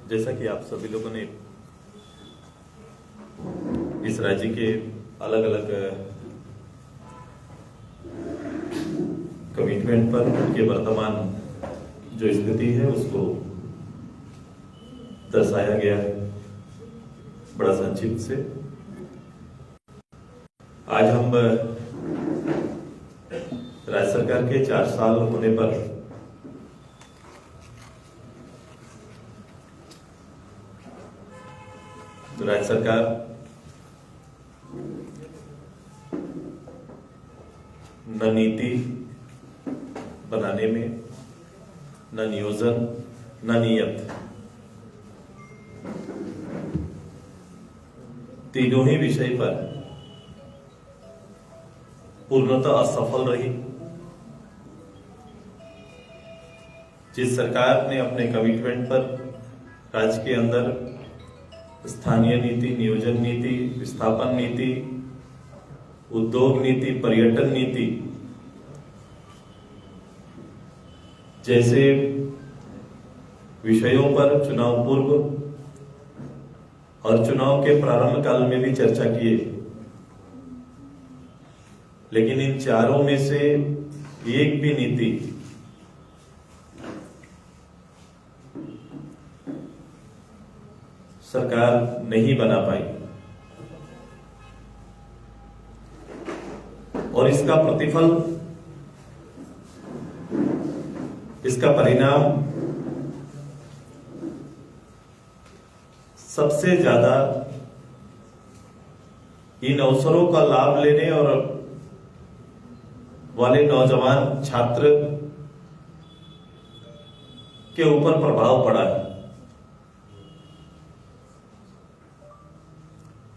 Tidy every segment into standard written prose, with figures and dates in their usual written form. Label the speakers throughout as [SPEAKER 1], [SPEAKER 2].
[SPEAKER 1] जैसा कि आप सभी लोगों ने इस राज्य के अलग अलग कमिटमेंट पर उनके वर्तमान जो स्थिति है उसको दर्शाया गया है बड़ा संक्षिप्त से। आज हम राज्य सरकार के 4 साल होने पर राज्य सरकार न नीति बनाने में, न नियोजन, न नियत, तीनों ही विषय पर पूर्णतः असफल रही। जिस सरकार ने अपने कमिटमेंट पर राज्य के अंदर स्थानीय नीति, नियोजन नीति, विस्थापन नीति, उद्योग नीति, पर्यटन नीति जैसे विषयों पर चुनाव पूर्व और चुनाव के प्रारंभ काल में भी चर्चा किए, लेकिन इन चारों में से एक भी नीति सरकार नहीं बना पाई और इसका प्रतिफल, इसका परिणाम सबसे ज्यादा इन अवसरों का लाभ लेने और वाले नौजवान छात्र के ऊपर प्रभाव पड़ा है।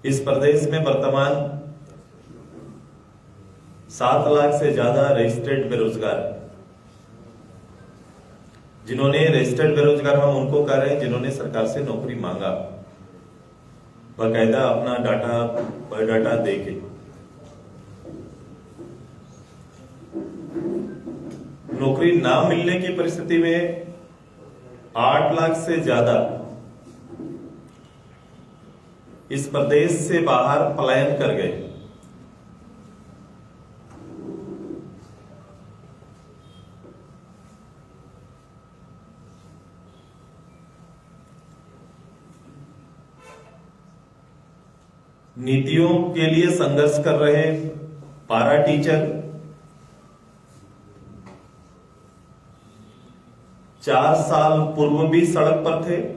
[SPEAKER 1] इस प्रदेश में वर्तमान 7 लाख से ज्यादा रजिस्टर्ड बेरोजगार, जिन्होंने रजिस्टर्ड बेरोजगार हम उनको कह रहे हैं जिन्होंने सरकार से नौकरी मांगा, बाकायदा अपना डाटा बायोडाटा देके। नौकरी ना मिलने की परिस्थिति में 8 लाख से ज्यादा इस प्रदेश से बाहर पलायन कर गए। नीतियों के लिए संघर्ष कर रहे पारा टीचर 4 साल पूर्व भी सड़क पर थे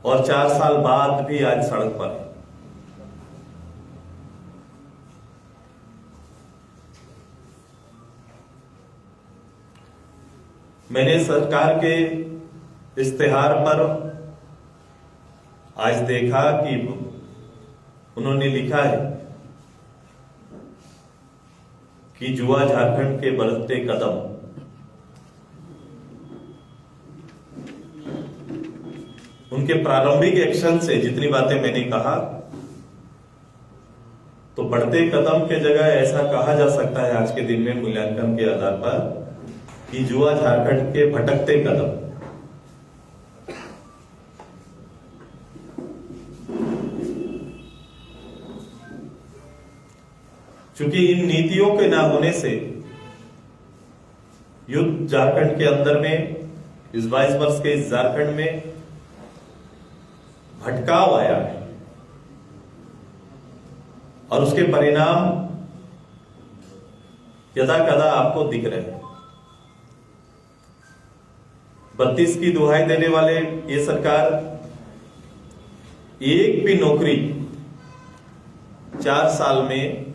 [SPEAKER 1] और 4 साल बाद भी आज सड़क पर है। मैंने सरकार के इश्तेहार पर आज देखा कि उन्होंने लिखा है कि जुआ झारखंड के बढ़ते कदम। उनके प्रारंभिक एक्शन से जितनी बातें मैंने कहा, तो बढ़ते कदम के जगह ऐसा कहा जा सकता है आज के दिन में मूल्यांकन के आधार पर कि जुआ झारखंड के भटकते कदम। क्योंकि इन नीतियों के ना होने से युद्ध झारखंड के अंदर में, इस 22 वर्ष के इस झारखंड में भटकाव आया है और उसके परिणाम यदा कदा आपको दिख रहे हैं। 32 की दुहाई देने वाले ये सरकार एक भी नौकरी 4 साल में,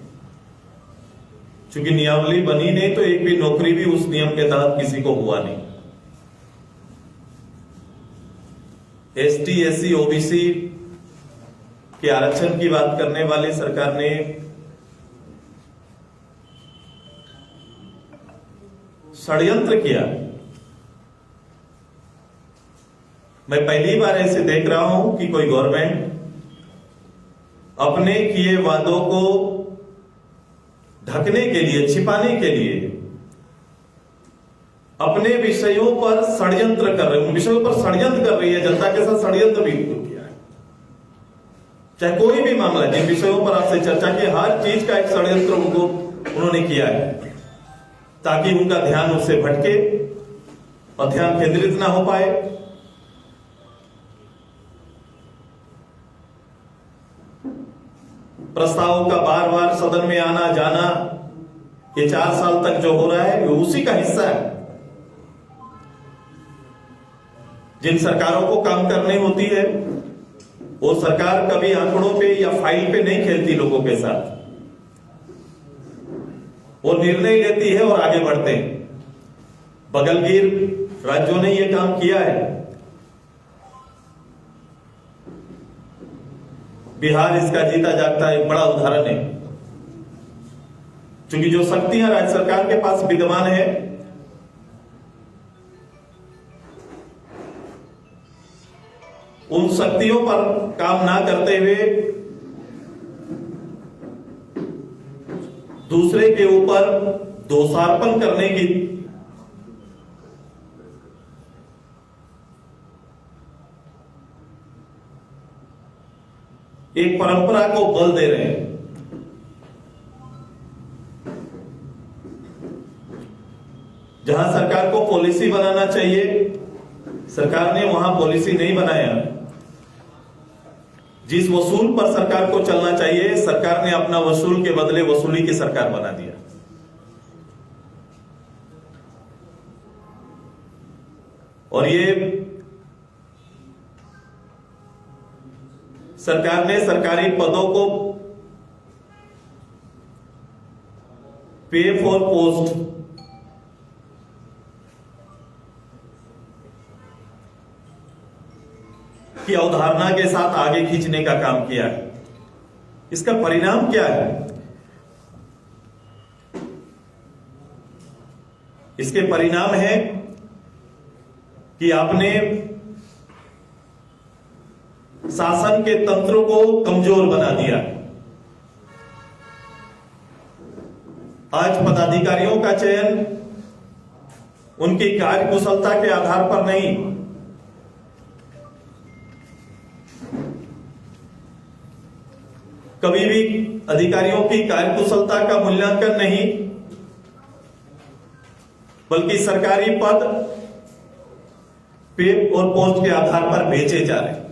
[SPEAKER 1] चूंकि नियमावली बनी नहीं तो एक भी नौकरी भी उस नियम के तहत किसी को हुआ नहीं। एसटी, एससी, ओबीसी के आरक्षण की बात करने वाली सरकार ने षड्यंत्र किया। मैं पहली बार ऐसे देख रहा हूं कि कोई गवर्नमेंट अपने किए वादों को ढकने के लिए, छिपाने के लिए अपने विषयों पर षड्यंत्र कर रहे हैं, उन विषयों पर षड्यंत्र कर रही है, जनता के साथ षड्यंत्र भी किया है। चाहे कोई भी मामला, जिन विषयों पर आपसे चर्चा की, हर चीज का एक षड्यंत्र उन्होंने किया है, ताकि उनका ध्यान उससे भटके और ध्यान केंद्रित ना हो पाए। प्रस्तावों का बार बार सदन में आना जाना, ये 4 साल तक जो हो रहा है, ये उसी का हिस्सा है। जिन सरकारों को काम करनी होती है, वो सरकार कभी आंकड़ों पे या फाइल पे नहीं खेलती लोगों के साथ, वो निर्णय लेती है और आगे बढ़ते हैं। बगलगीर राज्यों ने यह काम किया है। बिहार इसका जीता जागता एक बड़ा उदाहरण है, क्योंकि जो शक्तियां राज्य सरकार के पास विद्यमान है, उन शक्तियों पर काम ना करते हुए दूसरे के ऊपर दोषारोपण करने की एक परंपरा को बल दे रहे हैं। जहां सरकार को पॉलिसी बनाना चाहिए, सरकार ने वहां पॉलिसी नहीं बनाया। जिस वसूल पर सरकार को चलना चाहिए, सरकार ने अपना वसूल के बदले वसूली की सरकार बना दिया। और ये सरकार ने सरकारी पदों को पे फॉर पोस्ट की अवधारणा के साथ आगे खींचने का काम किया है। इसका परिणाम क्या है? इसके परिणाम है कि आपने शासन के तंत्र को कमजोर बना दिया। आज पदाधिकारियों का चयन उनकी कार्यकुशलता के आधार पर नहीं, कभी भी अधिकारियों की कार्यकुशलता का मूल्यांकन नहीं, बल्कि सरकारी पद पे और पोस्ट के आधार पर बेचे जा रहे हैं।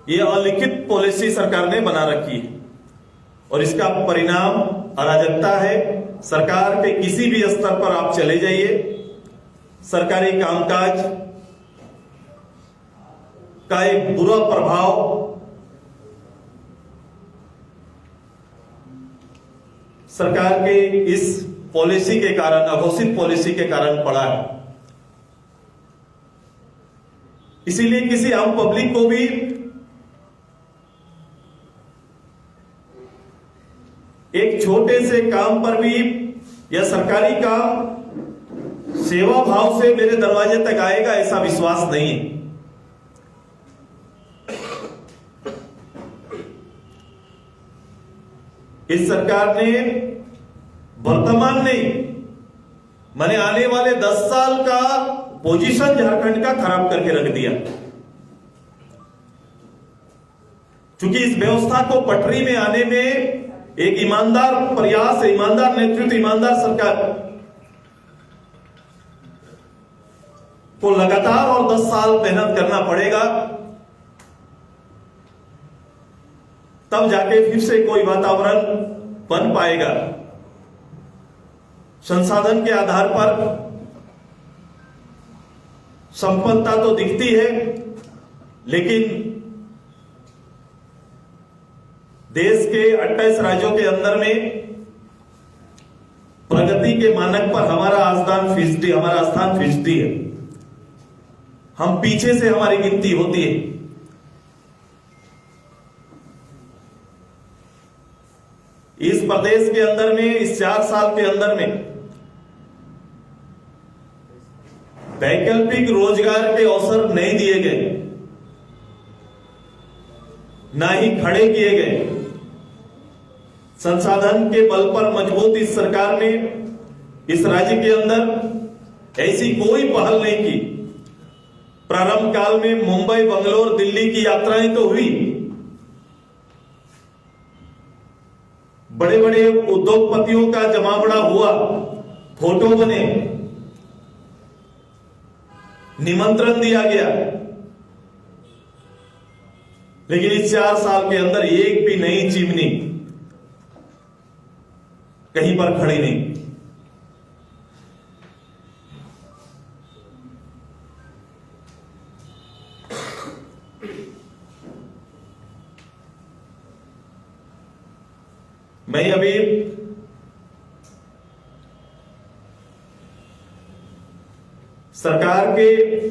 [SPEAKER 1] ये अलिखित पॉलिसी सरकार ने बना रखी है और इसका परिणाम अराजकता है। सरकार के किसी भी स्तर पर आप चले जाइए, सरकारी कामकाज का एक बुरा प्रभाव सरकार के इस पॉलिसी के कारण, अघोषित पॉलिसी के कारण पड़ा है। इसीलिए किसी आम पब्लिक को भी एक छोटे से काम पर भी, या सरकारी काम सेवा भाव से मेरे दरवाजे तक आएगा, ऐसा विश्वास नहीं है। इस सरकार ने वर्तमान नहीं, माने आने वाले 10 साल का पोजीशन झारखंड का खराब करके रख दिया। क्योंकि इस व्यवस्था को पटरी में आने में एक ईमानदार प्रयास, ईमानदार नेतृत्व, ईमानदार सरकार को लगातार और 10 साल मेहनत करना पड़ेगा, तब जाके फिर से कोई वातावरण बन पाएगा। संसाधन के आधार पर संपन्नता तो दिखती है, लेकिन देश के 28 राज्यों के अंदर में प्रगति के मानक पर हमारा स्थान फीसदी है। हम पीछे से हमारी गिनती होती है। इस प्रदेश के अंदर में, इस 4 साल के अंदर में वैकल्पिक रोजगार के अवसर नहीं दिए गए, ना ही खड़े किए गए। संसाधन के बल पर मजबूत इस सरकार ने इस राज्य के अंदर ऐसी कोई पहल नहीं की। प्रारंभ काल में मुंबई, बंगलोर, दिल्ली की यात्राएं तो हुई, बड़े बड़े उद्योगपतियों का जमावड़ा हुआ, फोटो बने, निमंत्रण दिया गया, लेकिन इस 4 साल के अंदर एक भी नई चिमनी कहीं पर खड़ी नहीं। मैं अभी सरकार के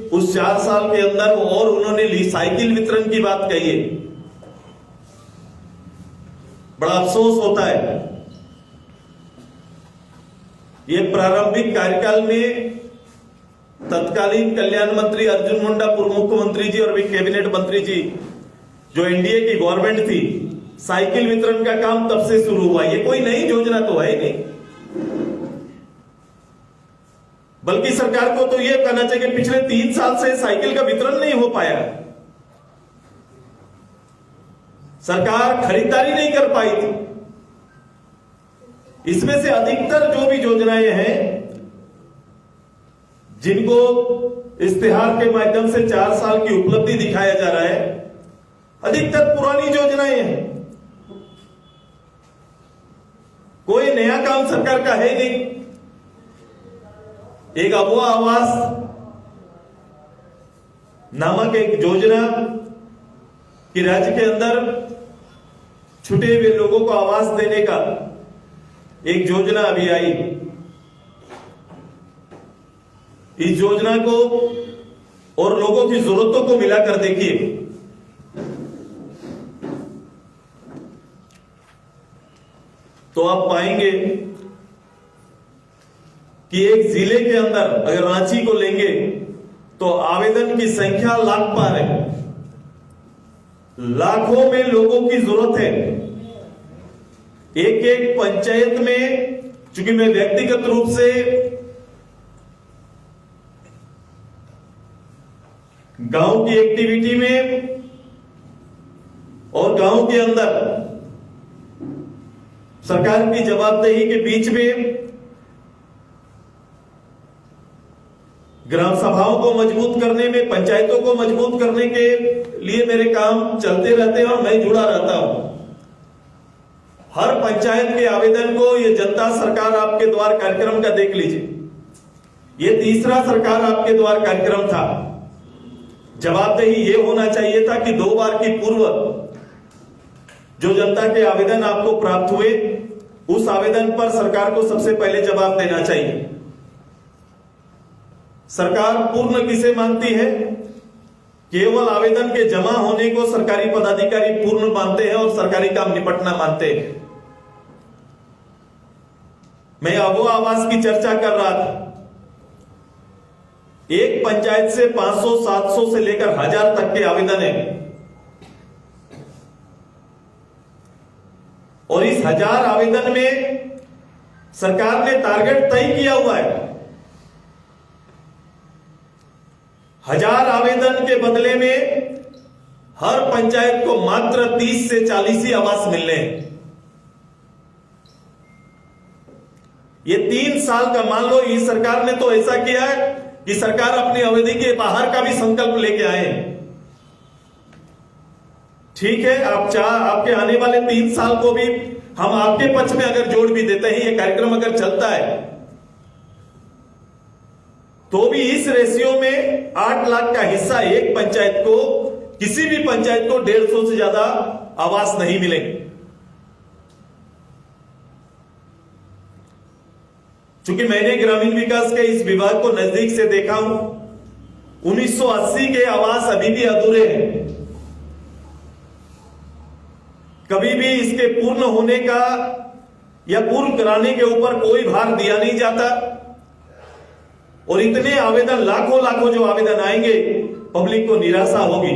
[SPEAKER 1] उस 4 साल के अंदर और उन्होंने साइकिल वितरण की बात कही है, बड़ा अफसोस होता है। ये प्रारंभिक कार्यकाल में तत्कालीन कल्याण मंत्री अर्जुन मुंडा, पूर्व मुख्यमंत्री जी और भी कैबिनेट मंत्री जी, जो एनडीए की गवर्नमेंट थी, साइकिल वितरण का काम तब से शुरू हुआ। ये कोई नई योजना तो है नहीं, बल्कि सरकार को तो यह कहना चाहिए कि पिछले 3 साल से साइकिल का वितरण नहीं हो पाया। सरकार खरीदारी नहीं कर पाई थी। इसमें से अधिकतर जो भी योजनाएं हैं, जिनको इश्तिहार के माध्यम से 4 साल की उपलब्धि दिखाया जा रहा है, अधिकतर पुरानी योजनाएं हैं। कोई नया काम सरकार का है नहीं। एक अबुआ आवास नामक एक योजना कि राज्य के अंदर छूटे हुए लोगों को आवास देने का एक योजना अभी आई। इस योजना को और लोगों की जरूरतों को मिलाकर देखिए, तो आप पाएंगे कि एक जिले के अंदर अगर रांची को लेंगे तो आवेदन की संख्या लाख पार है। लाखों में लोगों की जरूरत है। एक एक पंचायत में, चूंकि मैं व्यक्तिगत रूप से गांव की एक्टिविटी में और गांव के अंदर सरकार की जवाबदेही के बीच में ग्राम सभाओं को मजबूत करने में, पंचायतों को मजबूत करने के लिए मेरे काम चलते रहते हैं और मैं जुड़ा रहता हूं। हर पंचायत के आवेदन को ये जनता सरकार आपके द्वार कार्यक्रम का देख लीजिए। ये तीसरा सरकार आपके द्वार कार्यक्रम था। जवाबदेही ये होना चाहिए था कि 2 बार की पूर्व जो जनता के आवेदन आपको प्राप्त हुए, उस आवेदन पर सरकार को सबसे पहले जवाब देना चाहिए। सरकार पूर्ण किसे मानती है? केवल आवेदन के जमा होने को सरकारी पदाधिकारी पूर्ण मानते हैं और सरकारी काम निपटना मानते हैं। मैं अबुआ आवास की चर्चा कर रहा था। एक पंचायत से 500, 700 से लेकर 1000 तक के आवेदन है, और इस 1000 आवेदन में सरकार ने टारगेट तय किया हुआ है। 1000 आवेदन के बदले में हर पंचायत को मात्र 30 से 40 ही आवास मिलने हैं। ये 3 साल का, मान लो इस सरकार ने तो ऐसा किया है कि सरकार अपनी अवधि के बाहर का भी संकल्प लेके आए। ठीक है, आपके आने वाले 3 साल को भी हम आपके पक्ष में अगर जोड़ भी देते हैं, ये कार्यक्रम अगर चलता है, तो भी इस रेशियो में 8 लाख का हिस्सा एक पंचायत को, किसी भी पंचायत को 150 से ज्यादा आवास नहीं मिलेंगे। चूंकि मैंने ग्रामीण विकास के इस विभाग को नजदीक से देखा हूं, 1980 के आवास अभी भी अधूरे हैं। कभी भी इसके पूर्ण होने का या पूर्ण कराने के ऊपर कोई भार दिया नहीं जाता, और इतने आवेदन, लाखों जो आवेदन आएंगे, पब्लिक को निराशा होगी।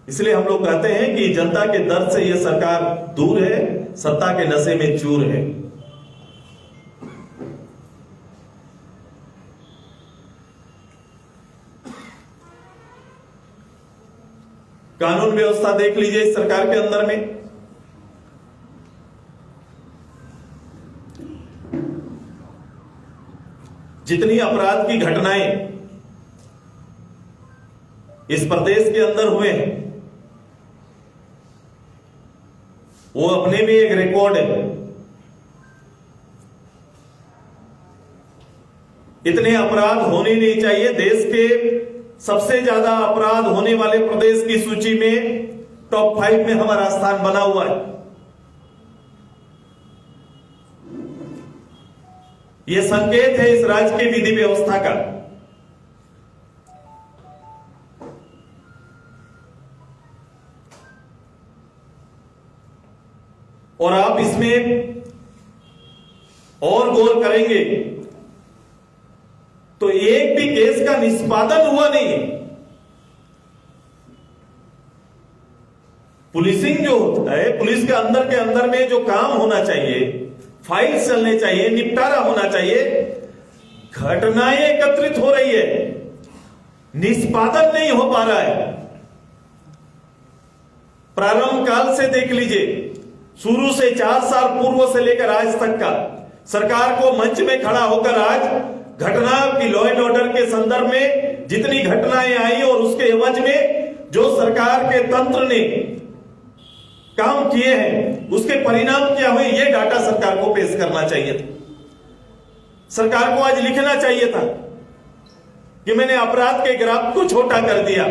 [SPEAKER 1] इसलिए हम लोग कहते हैं कि जनता के दर्द से यह सरकार दूर है सत्ता के नशे में चूर है। कानून व्यवस्था देख लीजिए इस सरकार के अंदर में। जितनी अपराध की घटनाएं इस प्रदेश के अंदर हुए हैं वो अपने में एक रिकॉर्ड है। इतने अपराध होने नहीं चाहिए। देश के सबसे ज्यादा अपराध होने वाले प्रदेश की सूची में टॉप 5 में हमारा स्थान बना हुआ है। यह संकेत है इस राज्य की विधि व्यवस्था का। और आप इसमें और गौर करेंगे तो एक भी केस का निष्पादन हुआ नहीं है। पुलिसिंग जो होता है, पुलिस के अंदर में जो काम होना चाहिए, फाइल चलने चाहिए, निपटारा होना चाहिए, घटनाएं एकत्रित हो रही है, निष्पादन नहीं हो पा रहा है। प्रारंभ काल से देख लीजिए, शुरू से 4 साल पूर्व से लेकर आज तक का सरकार को मंच में खड़ा होकर आज घटना की लॉ एंड ऑर्डर के संदर्भ में जितनी घटनाएं आई और उसके एवज में जो सरकार के तंत्र ने काम किए हैं उसके परिणाम क्या हुए, यह डाटा सरकार को पेश करना चाहिए था। सरकार को आज लिखना चाहिए था कि मैंने अपराध के ग्राफ को छोटा कर दिया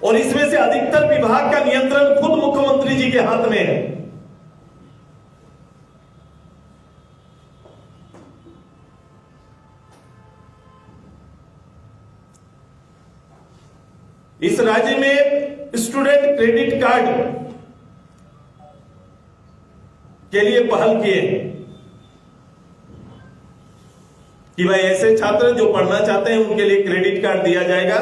[SPEAKER 1] और इसमें से अधिकतर विभाग का नियंत्रण खुद मुख्यमंत्री जी के हाथ में है। इस राज्य में स्टूडेंट क्रेडिट कार्ड के लिए पहल किए कि भाई ऐसे छात्र जो पढ़ना चाहते हैं उनके लिए क्रेडिट कार्ड दिया जाएगा।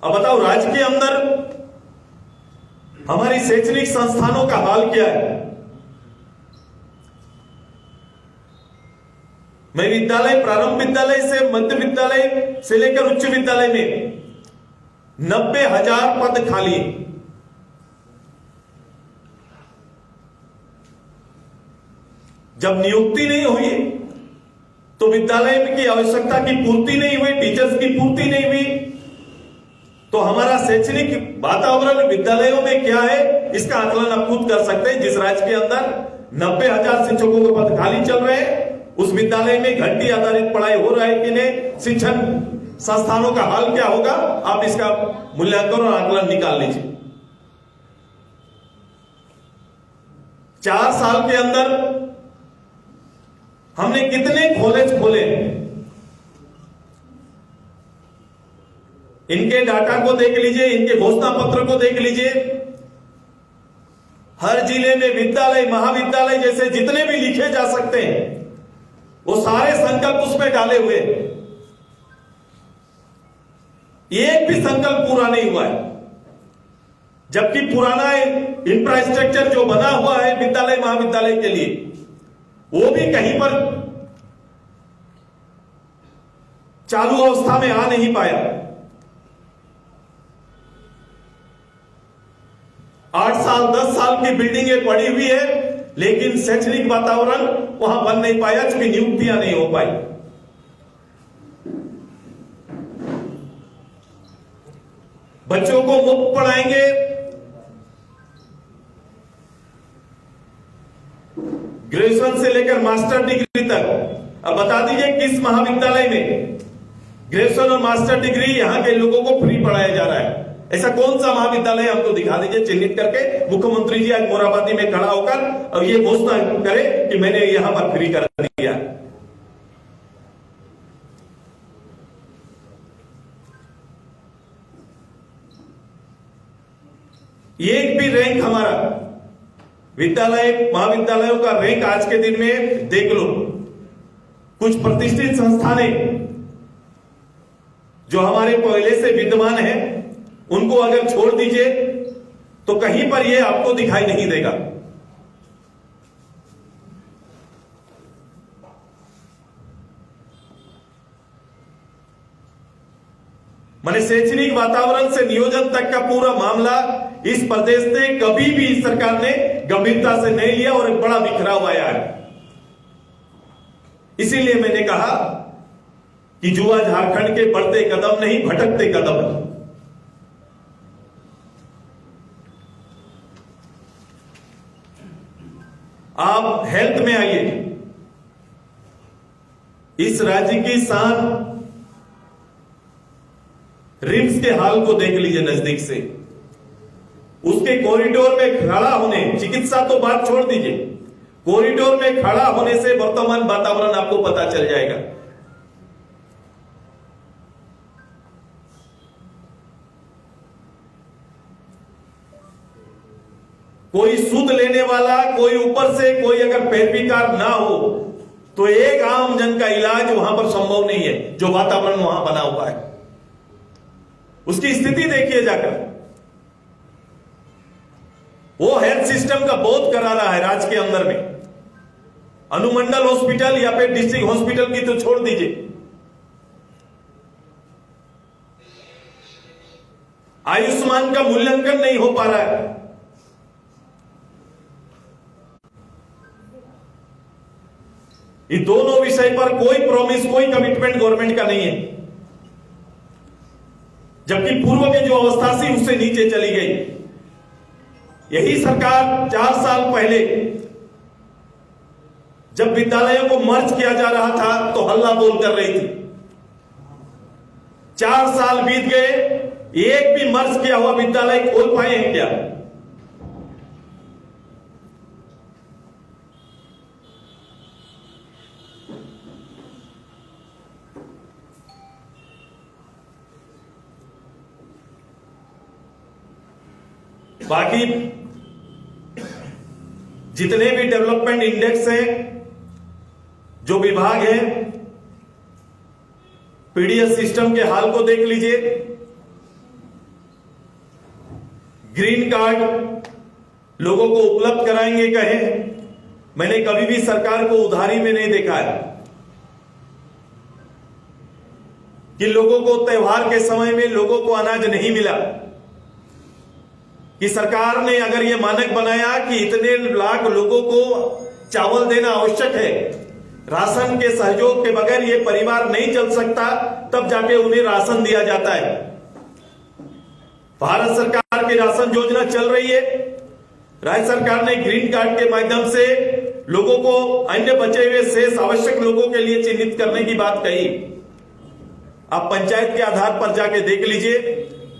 [SPEAKER 1] अब बताओ राज्य के अंदर हमारी शैक्षणिक संस्थानों का हाल क्या है। मैं विद्यालय, प्रारंभ विद्यालय से मध्य विद्यालय से लेकर उच्च विद्यालय में 90,000 पद खाली। जब नियुक्ति नहीं हुई तो विद्यालय की आवश्यकता की पूर्ति नहीं हुई, टीचर्स की पूर्ति नहीं हुई, तो हमारा शैक्षणिक वातावरण विद्यालयों में क्या है इसका आकलन आप खुद कर सकते हैं। जिस राज्य के अंदर 90,000 शिक्षकों के पद खाली चल रहे हैं उस विद्यालय में घंटी आधारित पढ़ाई हो रहा है कि नहीं, शिक्षण संस्थानों का हाल क्या होगा, आप इसका मूल्यांकन और आकलन निकाल लीजिए। 4 साल के अंदर हमने कितने कॉलेज खोले, इनके डाटा को देख लीजिए, इनके घोषणा पत्र को देख लीजिए। हर जिले में विद्यालय, महाविद्यालय जैसे जितने भी लिखे जा सकते हैं वो सारे संकल्प उसमें डाले हुए, एक भी संकल्प पूरा नहीं हुआ है। जबकि पुराना इंफ्रास्ट्रक्चर जो बना हुआ है विद्यालय महाविद्यालय के लिए वो भी कहीं पर चालू अवस्था में आ नहीं पाया। 8 साल 10 साल की बिल्डिंगें पड़ी हुई है लेकिन शैक्षणिक वातावरण वहां बन नहीं पाया क्योंकि नियुक्तियां नहीं हो पाई। बच्चों को मुफ्त पढ़ाएंगे, ग्रेजुएशन से लेकर मास्टर डिग्री तक। अब बता दीजिए किस महाविद्यालय में ग्रेजुएशन और मास्टर डिग्री यहां के लोगों को फ्री पढ़ाया जा रहा है। ऐसा कौन सा महाविद्यालय हमको दिखा दीजिए चिन्हित करके। मुख्यमंत्री जी आज मोराबादी में खड़ा होकर और ये घोषणा करे कि मैंने यहां पर फ्री कर दिया। एक भी रैंक हमारा विद्यालय महाविद्यालयों का रैंक आज के दिन में देख लो। कुछ प्रतिष्ठित संस्थानें जो हमारे पहले से विद्यमान हैं उनको अगर छोड़ दीजिए तो कहीं पर यह आपको दिखाई नहीं देगा। माने शैक्षणिक वातावरण से नियोजन तक का पूरा मामला इस प्रदेश ने कभी भी इस सरकार ने गंभीरता से नहीं लिया और एक बड़ा बिखराव आया है। इसीलिए मैंने कहा कि युवा झारखंड के बढ़ते कदम नहीं, भटकते कदम है। आप हेल्थ में आइए, इस राज्य की शान रिम्स के हाल को देख लीजिए नजदीक से। उसके कॉरिडोर में खड़ा होने, चिकित्सा तो बात छोड़ दीजिए, कॉरिडोर में खड़ा होने से वर्तमान वातावरण आपको पता चल जाएगा। कोई सूद लेने वाला, कोई ऊपर से कोई अगर पैरवीकार ना हो तो एक आम जन का इलाज वहां पर संभव नहीं है। जो वातावरण वहां बना हुआ है उसकी स्थिति देखिए जाकर। वो हेल्थ सिस्टम का बोध करा रहा है राज्य के अंदर में। अनुमंडल हॉस्पिटल या फिर डिस्ट्रिक्ट हॉस्पिटल की तो छोड़ दीजिए, आयुष्मान का मूल्यांकन नहीं हो पा रहा है। ये दोनों विषय पर कोई प्रॉमिस, कोई कमिटमेंट गवर्नमेंट का नहीं है, जबकि पूर्व में जो अवस्था थी उससे नीचे चली गई। यही सरकार 4 साल पहले जब विद्यालयों को मर्ज किया जा रहा था तो हल्ला बोल कर रही थी। 4 साल बीत गए, एक भी मर्ज किया हुआ विद्यालय खोल पाए हैं क्या? बाकी जितने भी डेवलपमेंट इंडेक्स हैं, जो विभाग है, पीडीएस सिस्टम के हाल को देख लीजिए। ग्रीन कार्ड लोगों को उपलब्ध कराएंगे कहे, मैंने कभी भी सरकार को उधारी में नहीं देखा है कि लोगों को त्योहार के समय में लोगों को अनाज नहीं मिला, कि सरकार ने अगर यह मानक बनाया कि इतने लाख लोगों को चावल देना आवश्यक है, राशन के सहयोग के बगैर यह परिवार नहीं चल सकता, तब जाके उन्हें राशन दिया जाता है। भारत सरकार की राशन योजना चल रही है। राज्य सरकार ने ग्रीन कार्ड के माध्यम से लोगों को अन्य बचे हुए शेष आवश्यक लोगों के लिए चिन्हित करने की बात कही। आप पंचायत के आधार पर जाके देख लीजिए,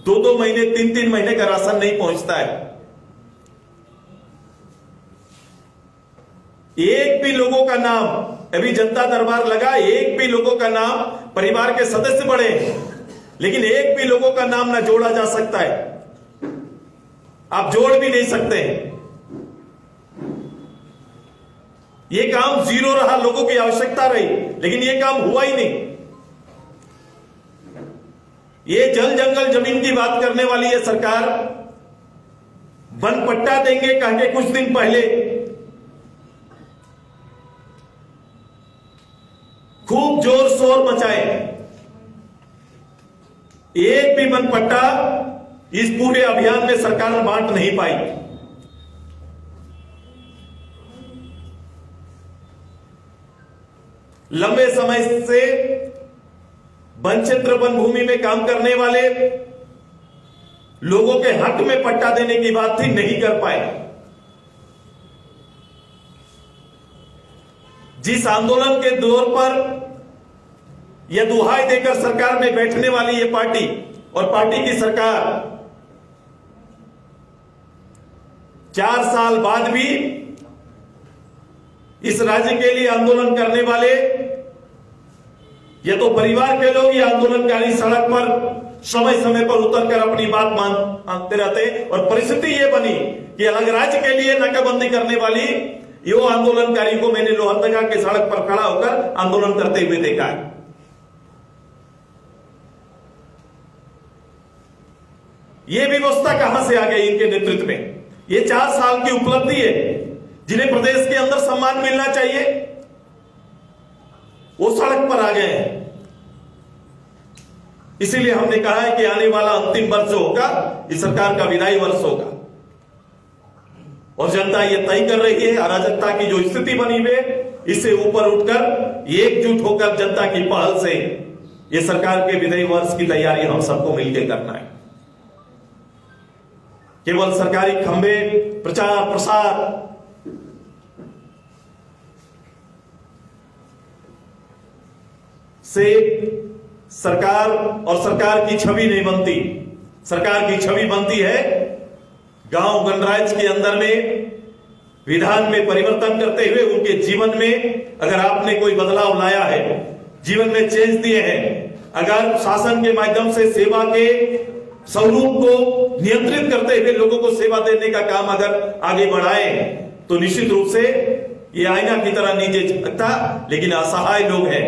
[SPEAKER 1] 2-2 महीने, 3-3 महीने का राशन नहीं पहुंचता है। एक भी लोगों का नाम, अभी जनता दरबार लगा, एक भी लोगों का नाम, परिवार के सदस्य बड़े हैं, लेकिन एक भी लोगों का नाम ना जोड़ा जा सकता है। आप जोड़ भी नहीं सकते हैं। यह काम जीरो रहा, लोगों की आवश्यकता रही, लेकिन यह काम हुआ ही नहीं। ये जल जंगल जमीन की बात करने वाली है सरकार। वन पट्टा देंगे कह के कुछ दिन पहले खूब जोर शोर मचाए, एक भी वन पट्टा इस पूरे अभियान में सरकार बांट नहीं पाई। लंबे समय से वन क्षेत्र, वन भूमि में काम करने वाले लोगों के हक में पट्टा देने की बात थी, नहीं कर पाए। जिस आंदोलन के दौर पर यह दुहाई देकर सरकार में बैठने वाली ये पार्टी और पार्टी की सरकार 4 साल बाद भी इस राज्य के लिए आंदोलन करने वाले या तो परिवार के लोग या आंदोलनकारी सड़क पर समय समय पर उतरकर अपनी बात मानते रहते, और परिस्थिति यह बनी कि अलग राज्य के लिए नाकाबंदी करने वाली यो आंदोलनकारी को मैंने लोहरदगा के सड़क पर खड़ा होकर आंदोलन करते हुए देखा है। ये व्यवस्था कहां से आ गई इनके नेतृत्व में? ये 4 साल की उपलब्धि है, जिन्हें प्रदेश के अंदर सम्मान मिलना चाहिए वो सड़क पर आ गए हैं। इसीलिए हमने कहा है कि आने वाला अंतिम वर्ष जो होगा इस सरकार का विदाई वर्ष होगा, और जनता ये तय कर रही है। अराजकता की जो स्थिति बनी हुई है इससे ऊपर उठकर एकजुट होकर जनता की पहल से ये सरकार के विदाई वर्ष की तैयारी हम सबको मिलकर करना है। केवल सरकारी खंभे, प्रचार प्रसार से सरकार और सरकार की छवि नहीं बनती। सरकार की छवि बनती है गांव गणराज्य के अंदर में विधान में परिवर्तन करते हुए उनके जीवन में अगर आपने कोई बदलाव लाया है, जीवन में चेंज दिए हैं, अगर शासन के माध्यम से सेवा के स्वरूप को नियंत्रित करते हुए लोगों को सेवा देने का काम अगर आगे बढ़ाए तो निश्चित रूप से ये आईना की तरह नीचे झुकता, लेकिन असहाय लोग हैं।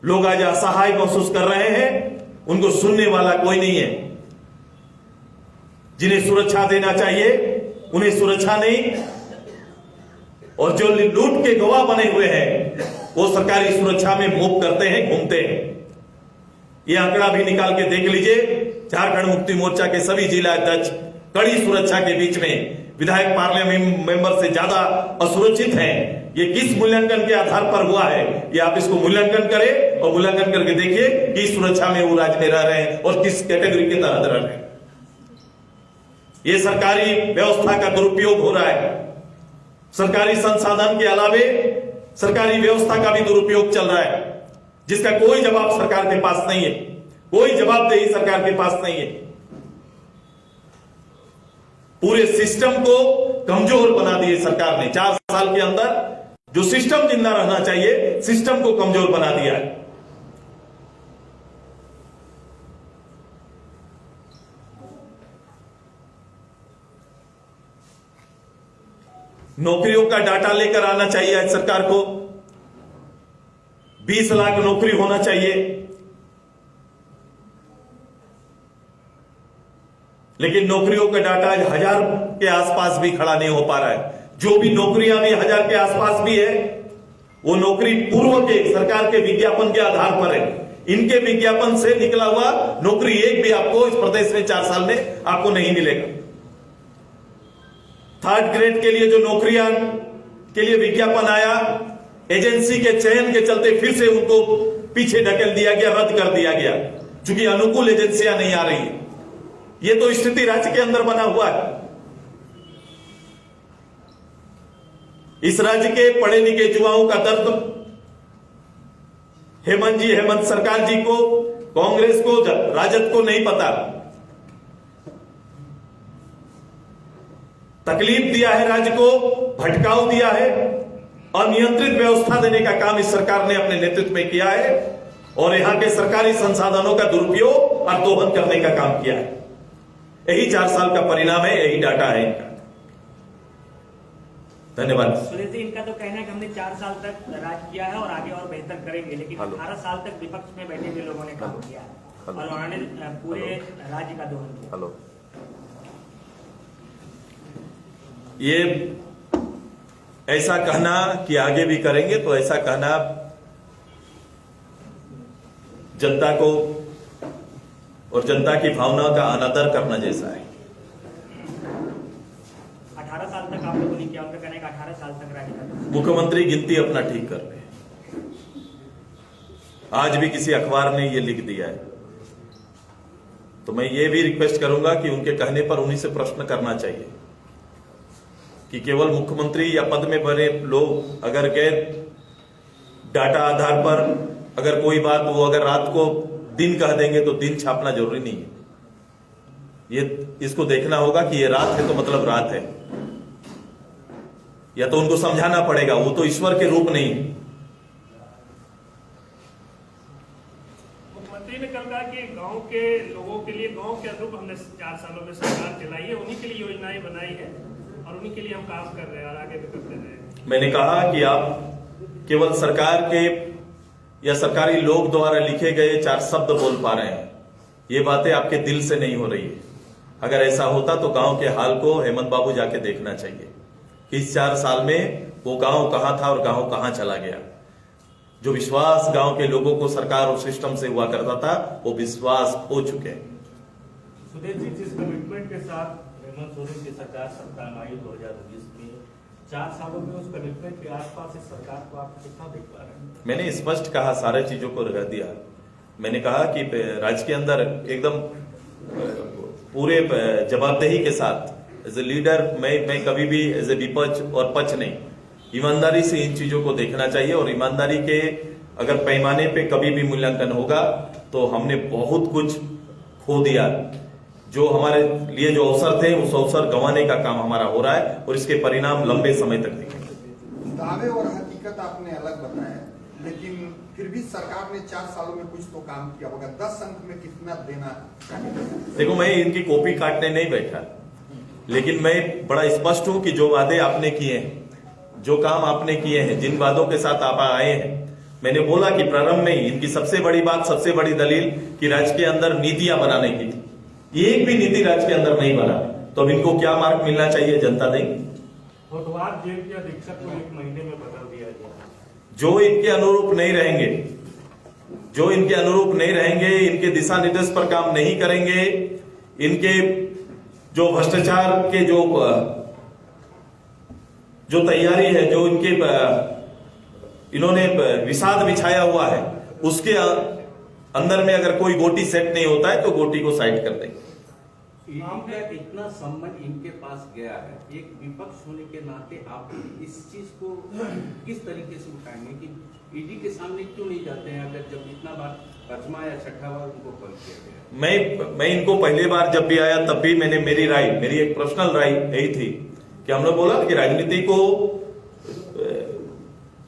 [SPEAKER 1] लोग आज असहाय महसूस कर रहे हैं, उनको सुनने वाला कोई नहीं है। जिन्हें सुरक्षा देना चाहिए उन्हें सुरक्षा नहीं, और जो लूट के गवाह बने हुए हैं वो सरकारी सुरक्षा में मूव करते हैं, घूमते हैं। ये आंकड़ा भी निकाल के देख लीजिए, झारखंड मुक्ति मोर्चा के सभी जिला अध्यक्ष कड़ी सुरक्षा के बीच में विधायक पार्लियामेंट मेंबर से ज्यादा असुरक्षित हैं। ये किस मूल्यांकन के आधार पर हुआ है, ये आप इसको मूल्यांकन करें और मूल्यांकन करके देखिए किस सुरक्षा में वो राज्य में रह रहे हैं और किस कैटेगरी के तहत रह रहे हैं। ये सरकारी व्यवस्था का दुरुपयोग हो रहा है। सरकारी संसाधन के अलावे सरकारी व्यवस्था का भी दुरुपयोग चल रहा है, जिसका कोई जवाब सरकार के पास नहीं है, कोई जवाबदेही सरकार के पास नहीं है। पूरे सिस्टम को कमजोर बना दिए सरकार ने। 4 साल के अंदर जो सिस्टम जिंदा रहना चाहिए, सिस्टम को कमजोर बना दिया है। नौकरियों का डाटा लेकर आना चाहिए आज सरकार को। 20 लाख नौकरी होना चाहिए, लेकिन नौकरियों का डाटा आज 1000 के आसपास भी खड़ा नहीं हो पा रहा है। जो भी नौकरियां भी 1000 के आसपास भी है, वो नौकरी पूर्व के सरकार के विज्ञापन के आधार पर है। इनके विज्ञापन से निकला हुआ नौकरी एक भी आपको इस प्रदेश में 4 साल में आपको नहीं मिलेगा। 3rd ग्रेड के लिए जो नौकरियां के लिए विज्ञापन आया, एजेंसी के चयन के चलते फिर से उनको पीछे ढकेल दिया गया, रद्द कर दिया गया, क्योंकि अनुकूल एजेंसियां नहीं आ रही है। ये तो स्थिति राज्य के अंदर बना हुआ है। इस राज्य के पढ़े लिखे युवाओं का दर्द हेमंत सरकार जी को, कांग्रेस को, राजद को नहीं पता। तकलीफ दिया है राज्य को, भटकाव दिया है, अनियंत्रित व्यवस्था देने का काम इस सरकार ने अपने नेतृत्व में किया है, और यहां के सरकारी संसाधनों का दुरुपयोग और दोहन करने का काम किया है। यही 4 साल का परिणाम है, यही डाटा है इनका। धन्यवाद।
[SPEAKER 2] सुरेश जी, इनका तो कहना है कि हमने 4 साल तक राज किया है और आगे और बेहतर करेंगे, लेकिन 18 साल तक विपक्ष में बैठे हुए लोगों ने काम किया है और उन्होंने पूरे राज्य का दोहन किया।
[SPEAKER 1] ये ऐसा कहना कि आगे भी करेंगे, तो ऐसा कहना जनता को और जनता की भावना का अनादर करना जैसा है।
[SPEAKER 2] 18 साल तक आप लोगों ने किया, उनका कहना है कि 18 साल तक राज्य।
[SPEAKER 1] मुख्यमंत्री गिनती अपना ठीक कर रहे हैं। आज भी किसी अखबार ने ये लिख दिया है, तो मैं ये भी रिक्वेस्ट करूंगा कि उनके कहने पर उन्हीं से प्रश्न करना चाहिए कि केवल मुख्यमंत्री या पद में बने लोग अगर गए डाटा आधार पर अगर कोई बात वो अगर रात को दिन कह देंगे तो दिन छापना जरूरी नहीं है। ये इसको देखना होगा कि ये रात है तो मतलब रात है, या तो उनको समझाना पड़ेगा, वो तो ईश्वर के रूप नहीं।
[SPEAKER 3] मुख्यमंत्री ने कल कहा कि गांव के लोगों के लिए गांव के अनुरूप हमने 4 सालों में सरकार चलाई है, उन्हीं के लिए योजनाएं बनाई है और उन्हीं के लिए हम काम कर रहे हैं और आगे भी करते रहे।
[SPEAKER 1] मैंने कहा कि आप केवल सरकार के या सरकारी लोग द्वारा लिखे गए 4 शब्द बोल पा रहे हैं, ये बातें आपके दिल से नहीं हो रही है। अगर ऐसा होता तो गांव के हाल को हेमंत बाबू जाके देखना चाहिए कि इस 4 साल में वो गांव कहां था और गांव कहां चला गया। जो विश्वास गांव के लोगों को सरकार और सिस्टम से हुआ करता था, वो विश्वास खो चुके हैं।
[SPEAKER 4] सुदेश जी, जिस कमिटमेंट के साथ हेमंत सोरेन की सरकार सत्ता में आई 2019 में, 4 सालों में उस कमिटमेंट के आसपास इस सरकार को आप कितना देख पा रहे हैं? मैंने
[SPEAKER 1] स्पष्ट कहा, सारे चीजों को रख दिया। मैंने कहा कि राज्य के अंदर एकदम पूरे जवाबदेही के साथ एज ए लीडर मैं कभी भी एज ए विपक्ष और पक्ष नहीं, ईमानदारी से इन चीजों को देखना चाहिए। और ईमानदारी के अगर पैमाने पे कभी भी मूल्यांकन होगा तो हमने बहुत कुछ खो दिया। जो हमारे लिए जो अवसर थे, उस अवसर गंवाने का काम हमारा हो रहा है और इसके परिणाम लंबे समय तक दिखेंगे।
[SPEAKER 5] दावे और हकीकत आपने अलग बताया, लेकिन फिर भी सरकार ने 4 सालों में कुछ तो काम किया होगा। 10 अंक में कितना देना चाहिए?
[SPEAKER 1] देखो, मैं इनकी कॉपी काटने नहीं बैठा, लेकिन मैं बड़ा स्पष्ट हूं कि जो वादे आपने किए हैं, जो काम आपने किए हैं, जिन वादों के साथ आप आए हैं, मैंने बोला कि प्रारंभ में ही इनकी सबसे बड़ी बात, सबसे बड़ी दलील कि राज्य के अंदर नीतियां बनाने की थी। एक भी नीति राज्य के अंदर नहीं बना, तो अब इनको क्या मार्क मिलना चाहिए, जनता देंगी।
[SPEAKER 4] होटवार जेल के अधीक्षक को 1 महीने में बदल दिया गया।
[SPEAKER 1] जो इनके अनुरूप नहीं रहेंगे, जो इनके अनुरूप नहीं रहेंगे, इनके दिशा निर्देश पर काम नहीं करेंगे, इनके जो भ्रष्टाचार के जो तैयारी है, जो इनके इन्होंने विषाद बिछाया हुआ है, उसके अंदर में अगर कोई गोटी सेट नहीं होता है तो गोटी को साइड कर देंगे।
[SPEAKER 4] इनका इतना सम्मान इनके पास गया है, एक विपक्ष होने के नाते आप इस चीज को किस तरीके से उठाएंगे कि ईडी के सामने क्यों नहीं जाते हैं, अगर जब इतना बार 5वां या 6ठा बार उनको कॉल किया गया?
[SPEAKER 1] मैं इनको पहली बार जब भी आया तब भी मेरी एक पर्सनल राय यही थी कि हम लोग बोला कि राजनीति को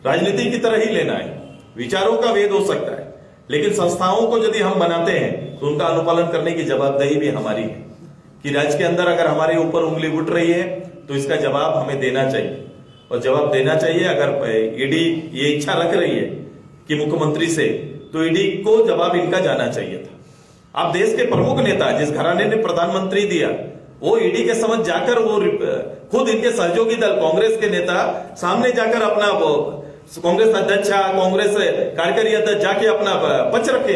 [SPEAKER 1] राजनीति की तरह ही लेना है। विचारों का भेद हो सकता है, लेकिन संस्थाओं को यदि हम बनाते हैं तो उनका अनुपालन करने की जवाबदेही भी हमारी है कि राज्य के अंदर अगर हमारे ऊपर उंगली उठ रही है तो इसका जवाब हमें देना चाहिए। और जवाब देना चाहिए, अगर ईडी ये इच्छा रख रही है कि मुख्यमंत्री से, तो ईडी को जवाब इनका जाना चाहिए था। आप देश के प्रमुख नेता, जिस घराने ने प्रधानमंत्री दिया, वो ईडी के समझ जाकर वो खुद इनके सहयोगी दल कांग्रेस के नेता सामने जाकर अपना कांग्रेस अध्यक्ष, कांग्रेस कार्यकारी अध्यक्ष जाके अपना पक्ष रखे।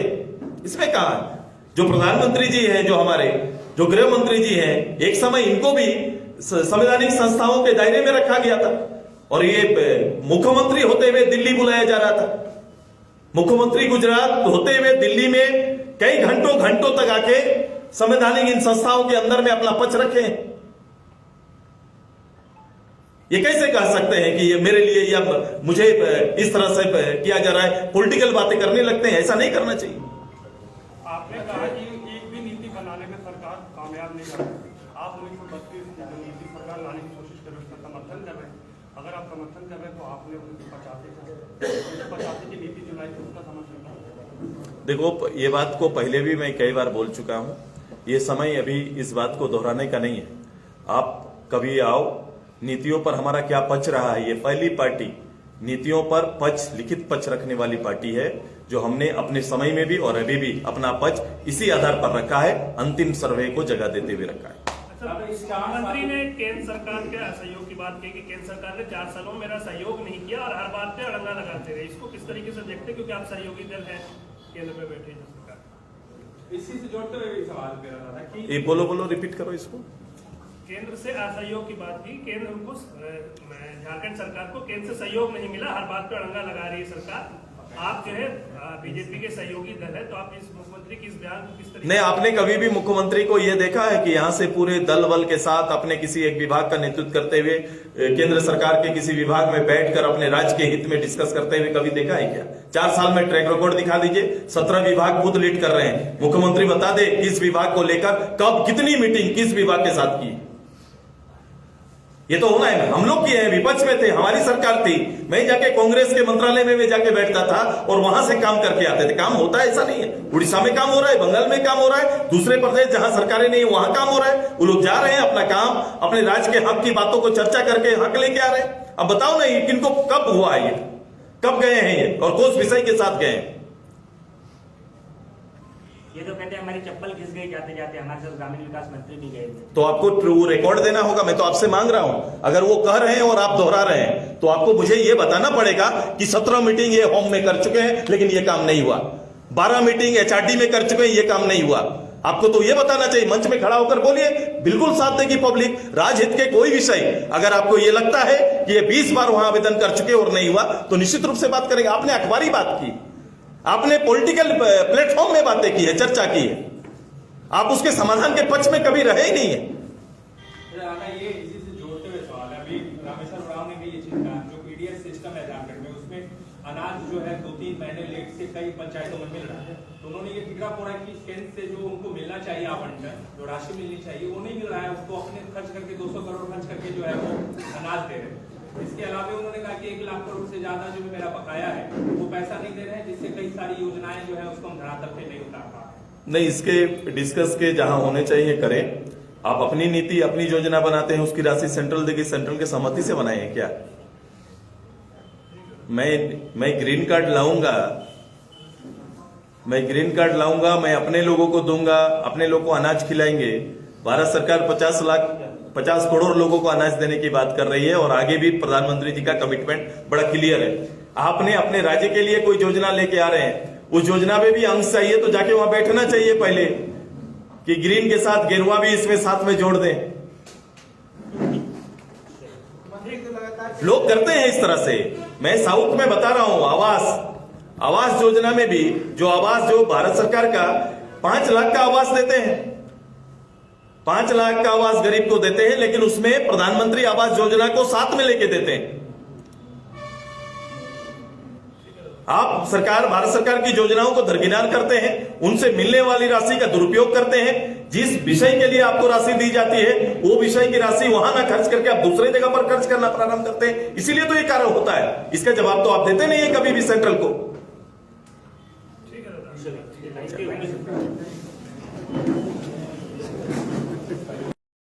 [SPEAKER 1] इसमें कहा जो प्रधानमंत्री जी हैं, जो हमारे जो गृह मंत्री जी हैं, एक समय इनको भी संवैधानिक संस्थाओं के दायरे में रखा गया था और ये मुख्यमंत्री होते हुए दिल्ली बुलाया जा रहा था। मुख्यमंत्री गुजरात होते हुए दिल्ली में कई घंटों तक आके संवैधानिक इन संस्थाओं के अंदर में अपना पक्ष रखे। ये कैसे कह सकते हैं कि ये मेरे लिए या मुझे इस तरह से किया जा रहा है, पॉलिटिकल बातें करने लगते हैं? ऐसा नहीं करना चाहिए।
[SPEAKER 3] आपने कहा कि एक भी नीति बनाने में सरकार कामयाब नहीं कर रही। आप 1932 जो नीति सरकार लाने की कोशिश कर रहे हैं, उसका समर्थन कर रहे हैं। अगर आप समर्थन कर रहे हैं तो आपने 1985 की नीति जो लाई थी उसका समर्थन कर।
[SPEAKER 1] देखो, ये बात को पहले भी मैं कई बार बोल चुका हूं, ये समय अभी इस बात को दोहराने का नहीं है। आप कभी आओ, नीतियों पर हमारा क्या पक्ष रहा है, ये पहली पार्टी नीतियों पर पक्ष, लिखित पक्ष रखने वाली पार्टी है, जो हमने अपने समय में भी और अभी भी अपना पक्ष इसी आधार पर रखा है, अंतिम सर्वे को जगह देते हुए रखा है।
[SPEAKER 3] मुख्यमंत्री ने केंद्र सरकार के सहयोग की बात की कि केंद्र सरकार ने 4 सालों में मेरा सहयोग नहीं किया और हर बात पे अड़ंगा लगाते रहे। इसको किस तरीके से देखते, क्योंकि आप सहयोगी दल हैं, केंद्र में बैठे हैं सरकार।
[SPEAKER 4] इसी से जोड़ते हुए सवाल कर रहा था कि
[SPEAKER 1] ये बोलो रिपीट करो इसको।
[SPEAKER 3] केंद्र से असहयोग की बात की, केंद्र उनको झारखंड सरकार को केंद्र से सहयोग नहीं मिला, हर बात पे अड़ंगा लगा रही है सरकार। आप जो है बीजेपी के सहयोगी दल है, तो आप इस मुख्यमंत्री की इस बयान को किस तरीके?
[SPEAKER 1] नहीं, आपने कभी भी मुख्यमंत्री को यह देखा है कि यहाँ से पूरे दल बल के साथ अपने किसी एक विभाग का नेतृत्व करते हुए केंद्र सरकार के किसी विभाग में बैठकर अपने राज्य के हित में डिस्कस करते हुए कभी देखा है क्या? 4 साल में ट्रैक रिकॉर्ड दिखा दीजिए। 17 विभाग खुद लीड कर रहे हैं। मुख्यमंत्री बता दे किस विभाग को लेकर कब कितनी मीटिंग किस विभाग के साथ की। ये तो होना है ना, हम लोग किए हैं, विपक्ष में थे, हमारी सरकार थी, मैं जाके कांग्रेस के मंत्रालय में जाके बैठता था और वहां से काम करके आते थे। काम होता है, ऐसा नहीं है। उड़ीसा में काम हो रहा है, बंगाल में काम हो रहा है, दूसरे प्रदेश जहां सरकारें नहीं है वहां काम हो रहा है। वो लोग जा रहे हैं, अपना काम, अपने राज्य के हक की बातों को चर्चा करके हक लेके आ रहे हैं। अब बताओ ना, किनको कब हुआ है, ये कब गए हैं ये और किस विषय के साथ गए हैं?
[SPEAKER 2] ये तो कहते हैं हमारी चप्पल घिस गई जाते जाते, हमारे साथ ग्रामीण विकास मंत्री भी गए थे।
[SPEAKER 1] तो आपको ट्रू रिकॉर्ड देना होगा, मैं तो आपसे मांग रहा हूं। अगर वो कह रहे हैं और आप दोहरा रहे हैं तो आपको मुझे ये बताना पड़ेगा कि 17 मीटिंग ये होम में कर चुके हैं लेकिन ये काम नहीं हुआ, 12 मीटिंग HRD में कर चुके हैं, ये काम नहीं हुआ। आपको तो ये बताना चाहिए, मंच में खड़ा होकर बोलिए, बिल्कुल साथ देगी पब्लिक। राजहित के कोई विषय अगर आपको ये लगता है कि ये 20 बार वहां आवेदन कर चुके और नहीं हुआ तो निश्चित रूप से बात करेंगे। आपने अखबारी बात की, आपने पॉलिटिकल प्लेटफॉर्म में बातें की है, चर्चा की है, आप उसके समाधान के पक्ष में कभी रहे ही नहीं है।
[SPEAKER 6] ये इसी से जोड़ते हुए सवाल है, अभी रामेश्वर उरांव ने भी ये चीज कहा, जो पीडीएस सिस्टम है झारखंड में, उसमें अनाज जो है 2-3 महीने लेट से कई पंचायतों में मिल रहा है। तो उन्होंने ये ठिकरा फोड़ा कि केंद्र से जो उनको मिलना चाहिए आवंटन, जो राशि मिलनी चाहिए वो नहीं मिल रहा है, उसको अपने खर्च करके 200 करोड़ खर्च करके जो है वो अनाज दे रहे हैं। इसके अलावा उन्होंने कहा कि 1 लाख करोड़ से ज्यादा जो मेरा बकाया है वो पैसा नहीं दे रहे हैं, जिससे कई सारी योजनाएं जो है उसको हम धरातल पे नहीं उतार पा रहे। नहीं, इसके
[SPEAKER 1] डिस्कस के जहां होने चाहिए करें। आप अपनी नीति अपनी योजना बनाते हैं, उसकी राशि सेंट्रल देगी, सेंट्रल के सहमति से बनाए हैं क्या? मैं ग्रीन कार्ड लाऊंगा, मैं अपने लोगों को दूंगा, अपने लोगों को अनाज खिलाएंगे। भारत सरकार 50 करोड़ लोगों को अनाज देने की बात कर रही है और आगे भी प्रधानमंत्री जी का कमिटमेंट बड़ा क्लियर है। आपने अपने राज्य के लिए कोई योजना लेके आ रहे हैं, उस योजना में भी अंश चाहिए तो जाके वहां बैठना चाहिए पहले कि ग्रीन के साथ गेरुआ भी इसमें साथ में जोड़ दें। लोग करते हैं इस तरह से। मैं साउथ में बता रहा हूं, आवास योजना में भी जो भारत सरकार का 5 लाख का आवास देते हैं, 5 लाख का आवास गरीब को देते हैं, लेकिन उसमें प्रधानमंत्री आवास योजना को साथ में लेके देते हैं। आप भारत सरकार की योजनाओं को दरकिनार करते हैं, उनसे मिलने वाली राशि का दुरुपयोग करते हैं। जिस विषय के लिए आपको राशि दी जाती है वो विषय की राशि वहां ना खर्च करके आप दूसरे जगह पर खर्च करना प्रारंभ करते हैं। इसीलिए तो ये कारण होता है। इसका जवाब तो आप देते नहीं है कभी भी सेंट्रल को।
[SPEAKER 3] ठीक है दादा।
[SPEAKER 2] Thank you.